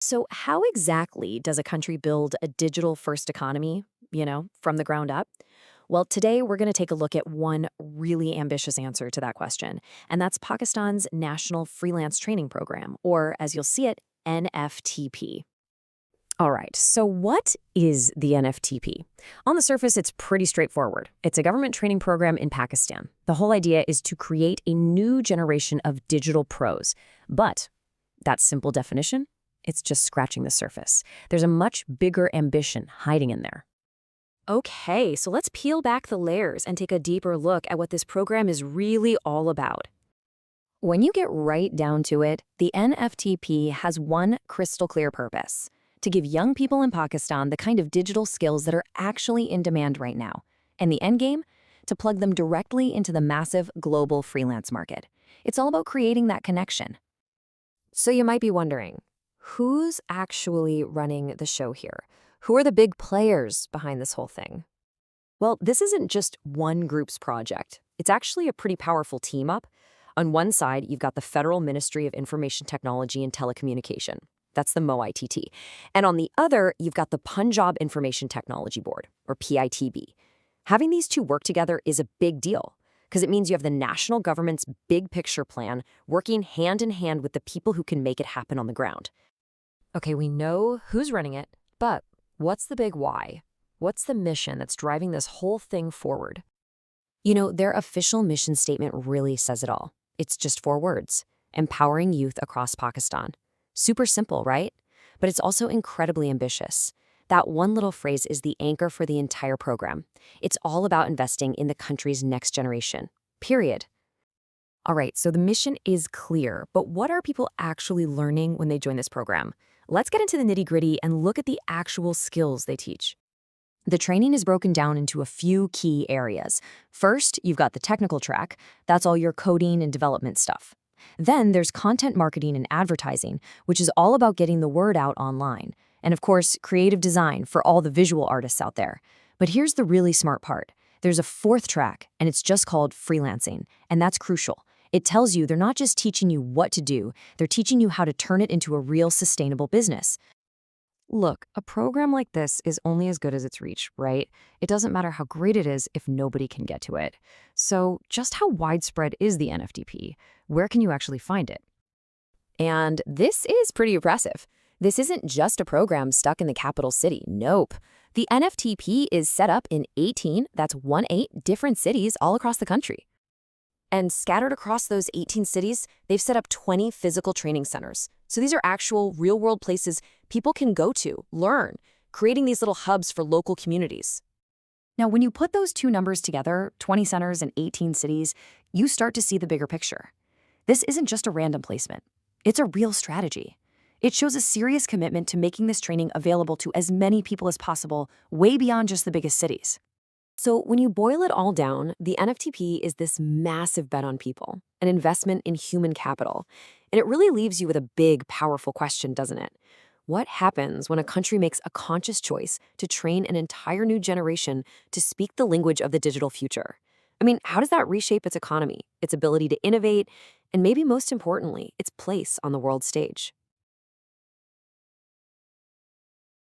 So, how exactly does a country build a digital first economy, from the ground up? Well, today we're going to take a look at one really ambitious answer to that question, and that's Pakistan's National Freelance Training Program, or as you'll see it, NFTP. All right, so what is the NFTP? On the surface, it's pretty straightforward. It's a government training program in Pakistan. The whole idea is to create a new generation of digital pros. But that simple definition, it's just scratching the surface. There's a much bigger ambition hiding in there. Okay, so let's peel back the layers and take a deeper look at what this program is really all about. When you get right down to it, the NFTP has one crystal clear purpose: to give young people in Pakistan the kind of digital skills that are actually in demand right now. And the end game? To plug them directly into the massive global freelance market. It's all about creating that connection. So you might be wondering, who's actually running the show here? Who are the big players behind this whole thing? Well, this isn't just one group's project. It's actually a pretty powerful team up. On one side, you've got the Federal Ministry of Information Technology and Telecommunication. That's the MoITT. And on the other, you've got the Punjab Information Technology Board, or PITB. Having these two work together is a big deal, because it means you have the national government's big picture plan working hand in hand with the people who can make it happen on the ground. Okay, we know who's running it, but what's the big why? What's the mission that's driving this whole thing forward? Their official mission statement really says it all. It's just four words: empowering youth across Pakistan. Super simple, right? But it's also incredibly ambitious. That one little phrase is the anchor for the entire program. It's all about investing in the country's next generation. Period. All right, so the mission is clear, but what are people actually learning when they join this program? Let's get into the nitty-gritty and look at the actual skills they teach. The training is broken down into a few key areas. First, you've got the technical track. That's all your coding and development stuff. Then there's content marketing and advertising, which is all about getting the word out online. And of course, creative design for all the visual artists out there. But here's the really smart part. There's a fourth track, and it's just called freelancing, and that's crucial. It tells you they're not just teaching you what to do, they're teaching you how to turn it into a real sustainable business. Look, a program like this is only as good as its reach, right? It doesn't matter how great it is if nobody can get to it. So just how widespread is the NFTP? Where can you actually find it? And this is pretty impressive. This isn't just a program stuck in the capital city. Nope. The NFTP is set up in 18, that's 1-8, different cities all across the country. And scattered across those 18 cities, they've set up 20 physical training centers. So these are actual real-world places people can go to, learn, creating these little hubs for local communities. Now, when you put those two numbers together, 20 centers and 18 cities, you start to see the bigger picture. This isn't just a random placement. It's a real strategy. It shows a serious commitment to making this training available to as many people as possible, way beyond just the biggest cities. So when you boil it all down, the NFTP is this massive bet on people, an investment in human capital. And it really leaves you with a big, powerful question, doesn't it? What happens when a country makes a conscious choice to train an entire new generation to speak the language of the digital future? I mean, how does that reshape its economy, its ability to innovate, and maybe most importantly, its place on the world stage?